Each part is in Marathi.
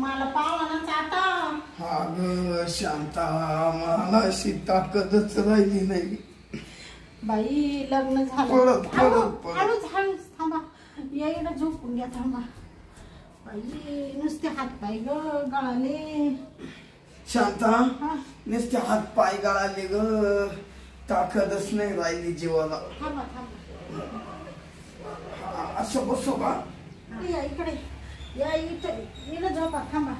मला पावानाच आता. अगं शांता, मला अशी ताकदच राहिली नाही बाई. लग्न झालं. हळूच हळूच थांबा. यायला झोपून घ्या. थांबा बाई. नुसते हात पाय ग गळाले. शांता, नुसते हात पाय गळाले ग, ताकदच नाही राहिली जीवाला. थांबा थांबा. असं बसो का? या इकडे या. इकडे झोपा. थांबा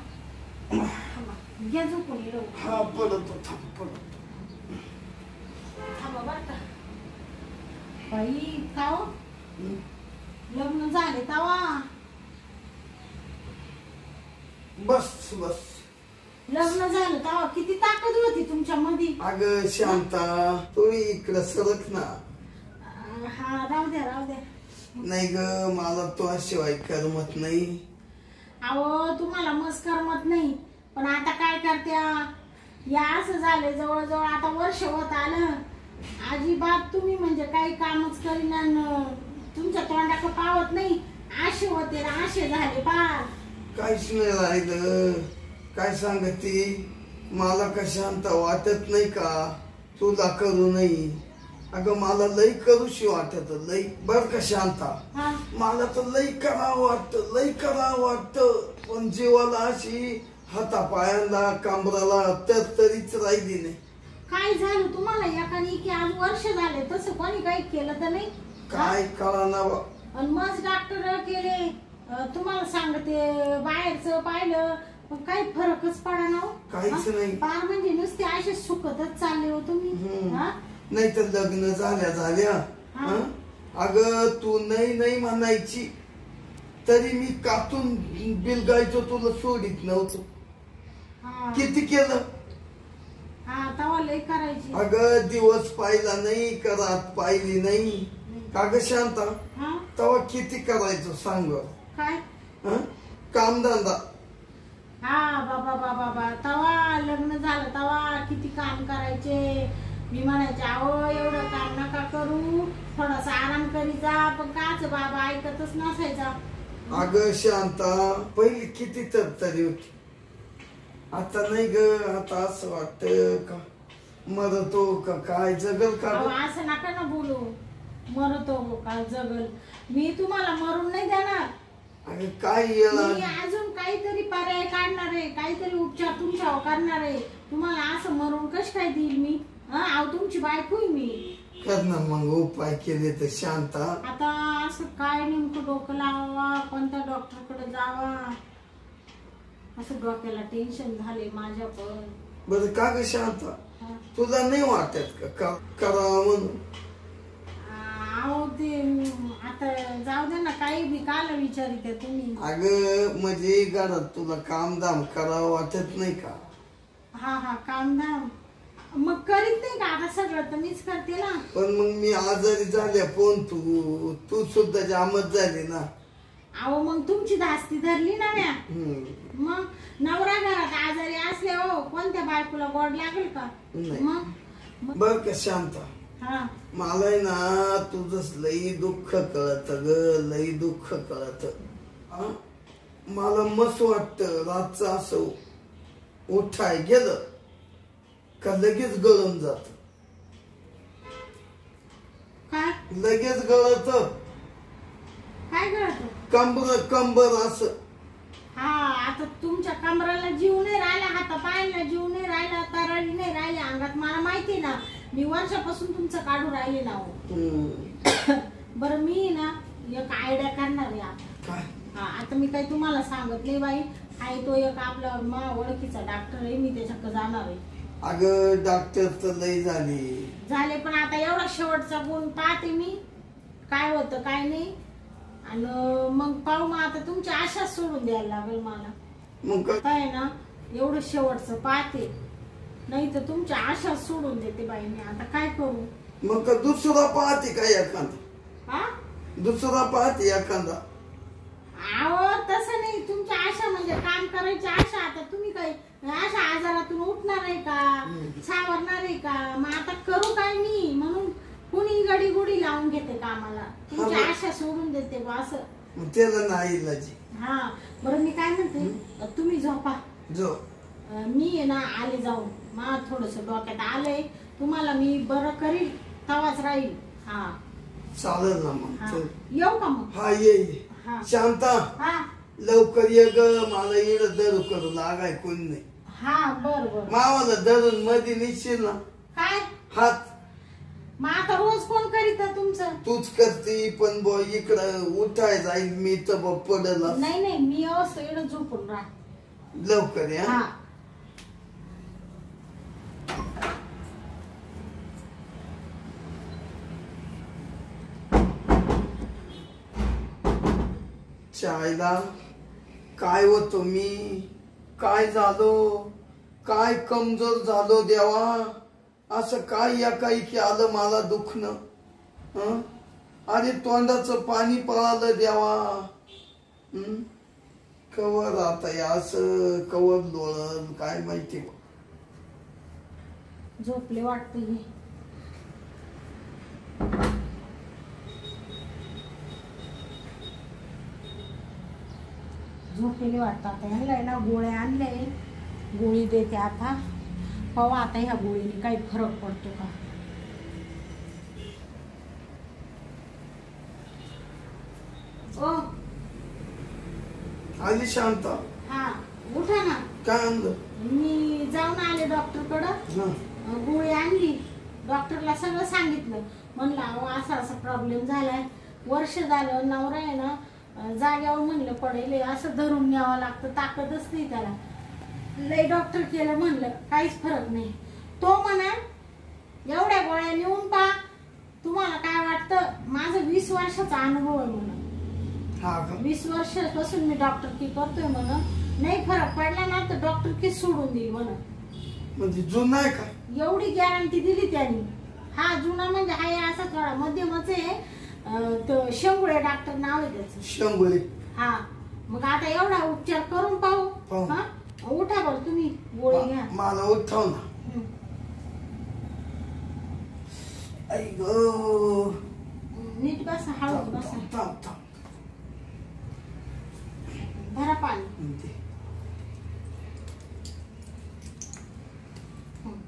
थांबा. घ्या झोपून. हा पडतो. थांब पडतो. थांबा बरं का. बाई का हो? लग्न झाले तवा. बस बस. लग्न झालं तवा किती ताकद होती तुमच्या मध्ये. अगं शांता, तुम्ही इकडं सरक ना. हा राहू द्या राहू द्या. नाही ग, मला तो शिवाय करमत नाही. अहो तुम्हाला मस्त करमत नाही, पण आता काय करत्या. या असं झाले जवळजवळ आता वर्ष होत आलं. अजिबात तुम्ही म्हणजे काही कामच करीना. तुमच्या तोंडाकडे पावत नाही. आशे होते ना, आशे झाले पार. काहीच नाही राहिलं. काय सांगते, मला का शांत वाटत नाही का तुला करू नाही. अगं मला लई करूशी वाटत, लई बर का शांता. मला तर लई करावं वाटतं, लई करावं वाटतं, पण जीवाला अशी हातापायांना कमराला तरीच राहिली नाही. काय झालं तुम्हाला एकाने की आज वर्ष झाले तसं कोणी काही केलं तर नाही. काय कळना. आणि मग डॉक्टर केले. तुम्हाला सांगते बाहेरचं पाहिलं पण काही फरकच पडा ना. काहीच नाही. पार म्हणजे नुसते असे सुकतच चालले हो तुम्ही. नाही तर लग्न झाल्या अगं तू नाही नाही म्हणायची तरी मी कातून बिलगायचो, तुला सोडित नव्हतो. किती केलं. तवा लय करायची. अगं दिवस पाहिला नाही का रात पाहिली नाही का ग शांता. तवा किती करायचो सांग. काय कामधंदा. बाबा बाबा तवा लग्न झालं तवा किती काम करायचे. मी म्हणायचे अहो एवढं काम नका करू, थोडासा आराम करी जा. पण काच बाबा ऐकतच नसायचा. अगं शांता, पहिली किती तरतरी होती. आता नाही ग. आता असं वाटत का मरतो का काय, जगल का. असं नका ना बोलू. मरतो का जगल. मी तुम्हाला मरून नाही देणार. अगं काय मी अजून काहीतरी पर्याय काढणार आहे, काहीतरी उपचार तुमच्यावर करणार आहे. तुम्हाला असं मरून कश काय देईल मी. तुमची बायको मी. कर ना मग उपाय केले तर शांता. आता असं काय नेमकं डोकं लावा, कोणत्या डॉक्टरकडे जावा, असं डोक्याला टेन्शन झाले माझ्या. पण बरं का ग शांता, तुला नाही वाटत का करावं म्हणून. ते आता जाऊ दे ना, काही बी काल विचारित तुम्ही. अगं म्हणजे घरात तुला कामधाम करावं वाटत नाही का. कामधाम मग करीत नाही का. आता सगळं तर मीच करते ना. पण मग मी आजारी झाल्या पण तू सुद्धा जामच झाली ना. अहो मग तुमची धास्ती धरली ना म्या. मग नवरा घरात आजारी असले हो कोणत्या बायकोला गोड लागेल का. मग बर का शांता, मला ना तुझं लई दुःख कळत ग, लई दुःख कळत. मला मस्त वाटत रातचं असं उठाय गेलं का लगेच गळून जात. काय लगेच गळत. काय गळत. कंबर असं. आता तुमच्या कमराला जीव नाही राहिला, हाता पायाला जीव नाही राहिला, तरळी नाही राहिली अंगात. मला माहिती ना, मी वर्षापासून तुमचं काढू राहिले ना हो. बरं मी ना एक आयडिया करणार आहे आता. आता मी काही तुम्हाला सांगत नाही बाई. आहे तो एक आपला ओळखीचा डॉक्टर आहे, मी त्याच्याकडे जाणार आहे. अगं डॉक्टर तर लई झाले पण आता एवढा शेवटचा गुण पाहते मी काय होतं काय नाही. आणि मग पाहू. मग आता तुमची आशा सोडून द्यायला लागेल मला. मग काय ना एवढं शेवटचं पाहते, नाही तर तुमच्या आशा सोडून देते बाई मी. आता काय करू. मग दुसरा पाहते का एखादा. दुसरा पाहते एखादा. अहो तसं नाही. तुमच्या आशा म्हणजे काम करायची आशा. आता तुम्ही काही अशा आजारातून उठणार आहे का, सावरणार आहे का. मग आता करू काय मी. म्हणून कुणी गडी गुडी लावून घेते कामाला. तुमची आशा सोडून देते बा असं. मग त्याला नाही इलाजी. हा बरं मी काय म्हणते, तुम्ही झोपा. जो मी आहे ना आले जाऊन, मला थोडस डोक्यात आलंय, तुम्हाला मी बरं करील तवाच राहील. हा चालेल ना मग. हा. चल. येऊ का मग? हा ये ये. हा शांता हा लवकर ये ग, मला इड धरू करू लागाय कोण नाही. हा बर बर. मावाला धरून मध्ये निघशील ना काय हात. मग आता रोज कोण करीत तुमचं? तूच करते पण बो इकडं उठाय जाईल मी तर बो पडल. नाही नाही, मी असं इकडं झोपून राहा. लवकर या. हा चायला काय होतो मी, काय झालो, काय कमजोर झालो देवा, असं काय या काही की आलं मला दुखणं. हं? अरे तोंडाचं पाणी पळालं देवा. कवर आता या असं कवर लोळल काय माहिती. झोपले वाटते हे. झोपलेले वाटतात. ह्याला आहे ना गोळ्या आणले, गोळी देते आता. पाहू आता ह्या गोळीने काही फरक पडतो का. ओ आली शांता. हा उठा ना. काय आणलं? मी जाऊन आले डॉक्टरकडं, हं. गोळी आणली. डॉक्टरला सगळं सांगितलं. म्हणलं अहो असा असा प्रॉब्लेम झालाय, वर्ष झालं, नवरा आहे ना जाग्यावर म्हणलं पडेल, असं धरून न्यावं लागतं, ताकदच नाही त्याला. लय डॉक्टर केलं, म्हणलं काहीच फरक नाही. तो म्हणा एवढ्या गोळ्या नेऊन पहा, तुम्हाला काय वाटतं. माझा 20 वर्षाचा अनुभव आहे म्हणा. हा का? 20 वर्षापासून मी डॉक्टरकी करतोय म्हणा. नाही फरक पडला ना तर डॉक्टरकी सोडून देईल म्हणा. म्हणजे जुना आहे का? एवढी गॅरंटी दिली त्यांनी. हा जुना म्हणजे हाय असा थोडा मध्यमच आहे. तो शेंगुळे डॉक्टर नाव आहे त्याचं. शंभरी. हा मग आता एवढा उपचार करून पाहू. पाहू. हा उठा बरं तुम्ही, गोळी घ्या. मला उठव ना. हं. आई गो. नीट बसा, हळू थांब, बसा. थांब, थांब, थांब. भरा पाणी. दे. हं.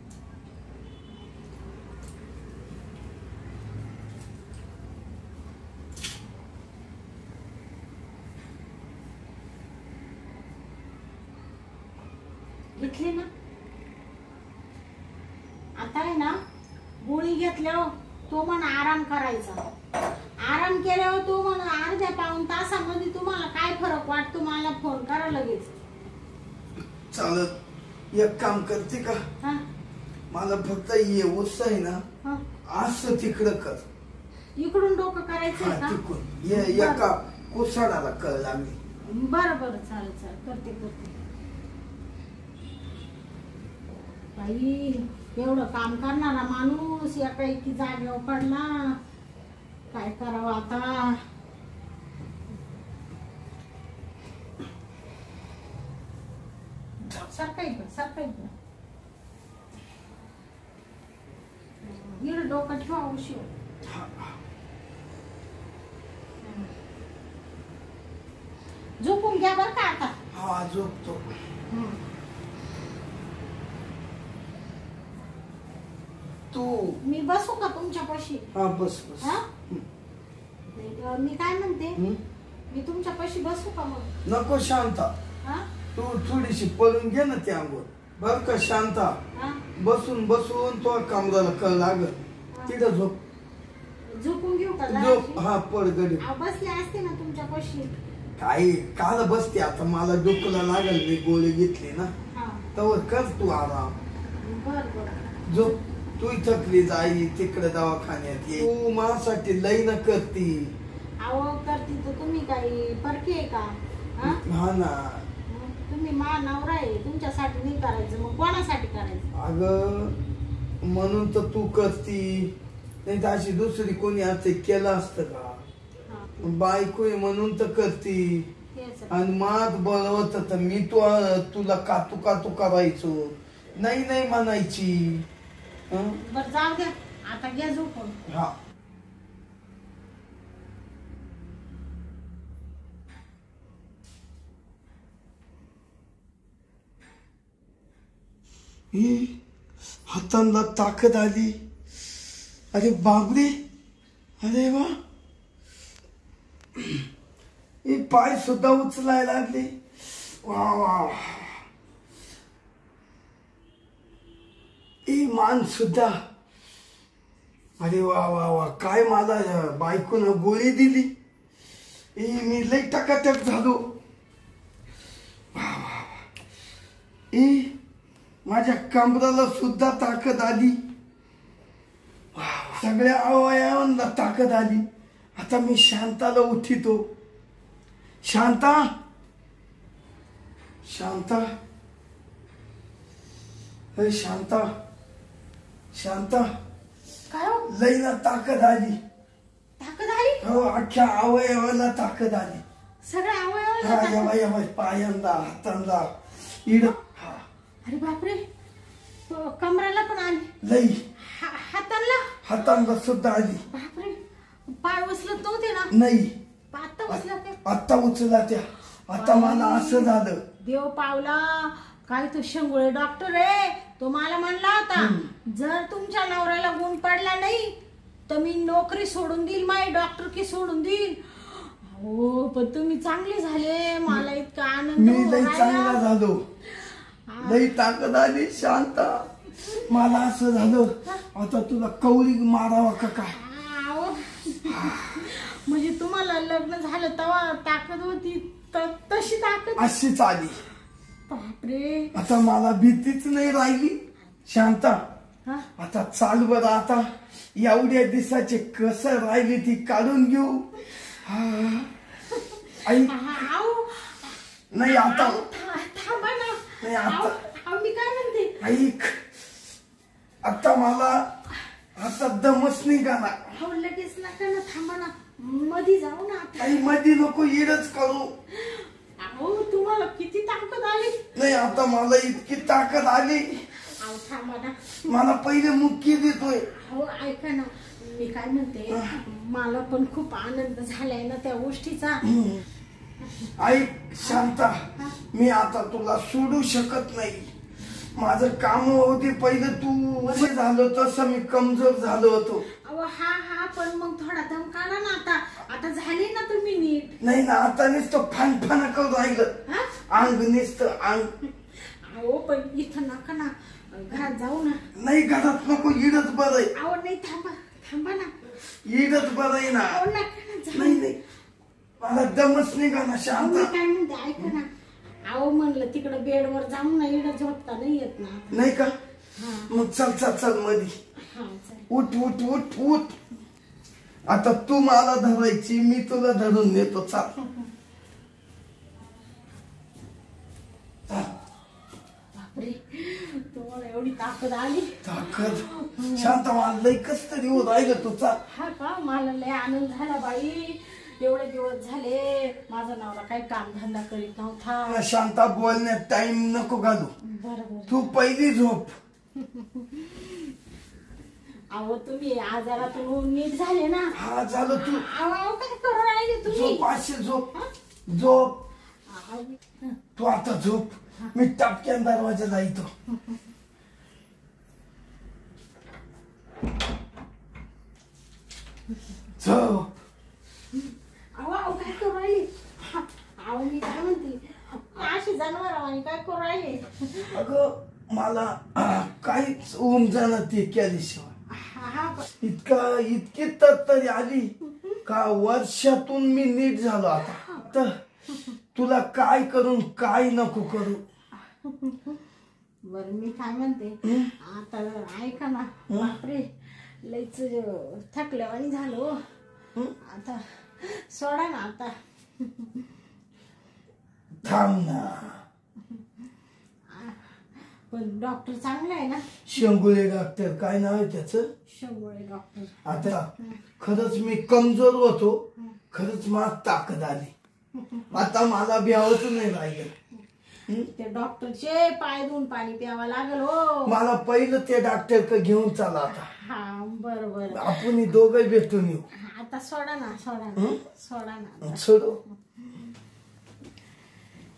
घेतली ना. आता आहे ना गोळी घेतल्यावर तो म्हणा आराम करायचा. आराम केल्यावर तो म्हणा अर्ध्या पाऊण तासामध्ये तुम्हाला काय फरक वाटतो मला फोन करा लगेच. चालत. एक काम करते का? हा मला फक्त ये उत्साह आहे ना, हा असं तिकडं कर. इकडून डोकं करायचंय हा का? तिकडून ये. एका कोसाडाला कळ लागली. बरं बरं चालेल चालेल, करते करते. बाई एवढं काम करणारा माणूस एकाएकी जागेवर पडला, काय करावं आता. सरकाई पण सरकाई पण इकडं डोकं ठेवा उशीर. झोपून घ्या बरं का आता. हा झोपतो. तू मी बसू का तुमच्यापाशी? हा बस बस. हा? मी काय म्हणते, हं? मी तुमच्यापाशी बसू का मग? नको शांता, हा? तू थोडीशी पळून घे ना त्या अंगोर. बर का शांता, हा? बसून बसून तो कमराला कळ लागत. तिथं झोप. झोपून घेऊ का झोप. जराशी? हा पड गडी. बसले असते ना तुमच्यापाशी. काही काल बसते आता, मला डोकला लागल, मी गोळी घेतली ना. हा तवर कर तू आराम. बर बर. झोप. तू थकली जाई तिकडे दवाखान्यात ये. तू माझ्यासाठी लई न करती. अहो करते तर तुम्ही काही परके आहे का? हा? हा ना. मग तुम्ही मा नवरा आहे, तुमच्यासाठी नाही करायचं मग कोणासाठी करायचं? अग म्हणून तर तू करती, नाही तर अशी दुसरी कोणी असते केलं असतं का? हा, बायको आहे म्हणून तर करती. तेच. आणि मात बळवत तर मी तुला कातू कातू करायचो, नाही नाही म्हणायची. हं? बर जाऊ द्या, आता घ्या झोपून. हा ही हातांना ताकद आली. अरे बापरे, अरे वा, हे पाय सुद्धा उचलायला लागले. वा वा, ही मान सुद्धा. अरे वा वा वा, काय मला बायकोनं गोळी दिली. मी लई टकाटक झालो. माझ्या कमराला सुद्धा ताकद आली. सगळ्या अवयवांना ताकद आली. आता मी शांताला उठितो. शांता, शांता, हे शांता, शांता, काय हो? लई ना ताकद आली. ताकद आली? हो, अख्ख्या अवयवाला ताकद आली. सगळ्या अवयवाला हा, ताकद? या पायांना, हातांना, इड. अरे बापरे, कमराला पण आली? लई. हातांना? हातांना सुद्धा आली. बापरे, पाय उचलत नव्हते ना? नाही, आता उचला ते? आता उचला त्या. आता मला असं झालं. देव पावला. काय तो शेंगुळे डॉक्टर आहे, तो मला म्हणला होता जर तुमच्या नवऱ्याला गुण पडला नाही तर मी नोकरी सोडून देईल, माझी डॉक्टर की सोडून देईल. हो, पण तुम्ही चांगले झाले. मला इतका आनंद. मी लई चांगला झालो. लई ताकद आली. शांता, मला असं झालं आता तुला कौरी मारावा का काय. म्हणजे तुम्हाला लग्न झालं तेव्हा ताकद होती, तशी ताकद अशीच आली. बापरे, आता मला भीतीच नाही राहिली. शांता, आता चाल बरं. आता एवढ्या दिवसाचे कसं राहिली ती काढून घेऊ. आई, नाही आता, थांबा ना. नाही आता, मी काय म्हणते, ऐक, आता मला आता दमच निघाला. हो लगेच नका ना, थांबा ना, मधी जाऊ ना. आई मध्ये नको, येडच करू. अहो, तुम्हाला किती ताकद आली. नाही, आता मला इतकी ताकद आली. अहो थांबा ना, मला पहिले मुक्की देतोय. हो ऐका ना, मी काय म्हणते, मला पण खूप आनंद झालाय ना त्या गोष्टीचा. ऐक शांता, मी आता तुला सोडू शकत नाही. माझं काम होते पहिले, तू झालो तसं मी कमजोर झालो होतो. अहो हा पण मग थोडा दम काढा ना. आता झाले ना तुम्ही नीट. नाही ना, आता नुसतं फानफाना करून राहिलं. अंग नुसतं अंग. अहो पण इथं नका ना, घरात जाऊ ना. नाही, घरात नको, इडच बरं आहे. अहो नाही, थांबा ना. इडच बरं आहे ना. अहो नका ना, नाही, मला दमच निघा ना. शांता, काय म्हणते, ऐका ना. अहो म्हणलं तिकडं बेडवर जाऊन ना, इकडं झोपता नाही येत ना. नाही का? मग चल मधी. उठ उठ उठ उठ. आता तू मला धरायची, मी तुला धरून नेतो. चाल. बापरे, तुम्हाला एवढी ताकद आली. ताकद. शांत, मला लई कस तरी होत राहिलं. तू चाल. हा का, मला लय आनंद झाला बाई. एवढे दिवस झाले माझा नवरा काही काम धंदा करीत नव्हता. शांता, बोलण्यात टाइम नको घालू. बरोबर. तू पहिली झोप. अहो तुम्ही आजारातून नीट झाले ना. हा झालं. तू अहो काय करू राहिले तुम्ही. झोप, अशी झोप. झोप तू आता, झोप. मी टपक्यान दरवाजा येतो. झोप. अहो काय करू राहिले. अहो मी काय म्हणते, अशी जनावर आणि काय करू राहिले. अगं, मला काहीच उमजाना ते केल्याशिवाय. इतकी तरी आली का वर्षातून मी नीट झालो. आता तर तुला काय करून काय नको करू. बर मी काय म्हणते, आता ऐका ना. बापरे, लईच थकल्यावानी झालो. आता सोडा ना आता. थांब ना. पण डॉक्टर चांगला आहे ना. शेंगुळे डॉक्टर. काय नाव आहे त्याचं? शेंगुळे डॉक्टर. आता खरंच मी कमजोर होतो. खरंच मला ताकद आली. आता मला भ्यावच नाही राहिलं. त्या डॉक्टरचे पाय धुवून पाणी प्यावं लागल. हो, मला पहिलं ते डॉक्टर घेऊन चला. आता हा बरोबर, आपण दोघं भेटून येऊ. आता सोडा ना. सोडा ना. सोडू.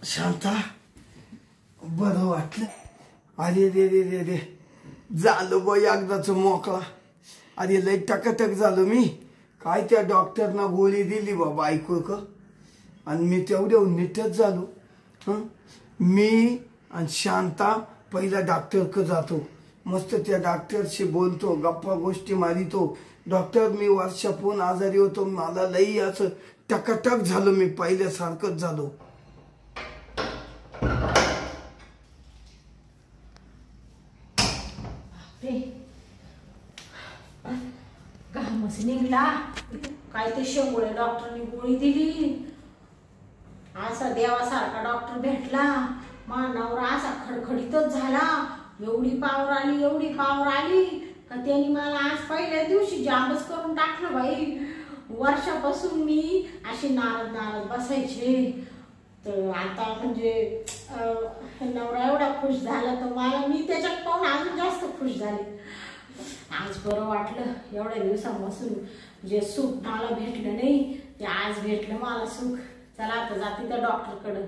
शांता, बरं वाटलं. अरे रे रे रे रे झालो बो एकदाच मोकळा. अरे लय टकटक झालो मी. काय त्या डॉक्टरना गोळी दिली बाबा ऐकू का आणि मी तेवढ्या नीटच झालो. मी आणि शांता पहिला डॉक्टरकडे जातो. मस्त त्या डॉक्टरशी बोलतो, गप्पा गोष्टी मारितो. डॉक्टर मी वर्षापून आजारी होतो, मला लई असं टकटक झालो, मी पहिल्यासारखंच झालो. घामच निघला. काय ते शेंगोळे डॉक्टरनी गोळी दिली. असा देवासारखा डॉक्टर भेटला. माझा नवरा असा खडखडीतच झाला. एवढी पावर आली, एवढी पावर आली का त्यांनी मला आज पहिल्या दिवशी जामच करून टाकलं बाई. वर्षापासून मी अशी नाराज नाराज बसायचे. तर आता म्हणजे नवरा एवढा खुश झाला तर मी त्याच्यात पाहून अजून जास्त खुश झाले. आज बरं वाटलं. एवढ्या दिवसापासून जे सुख मला भेटलं नाही ते आज भेटलं मला सुख. चला आता जाते त्या डॉक्टरकडं.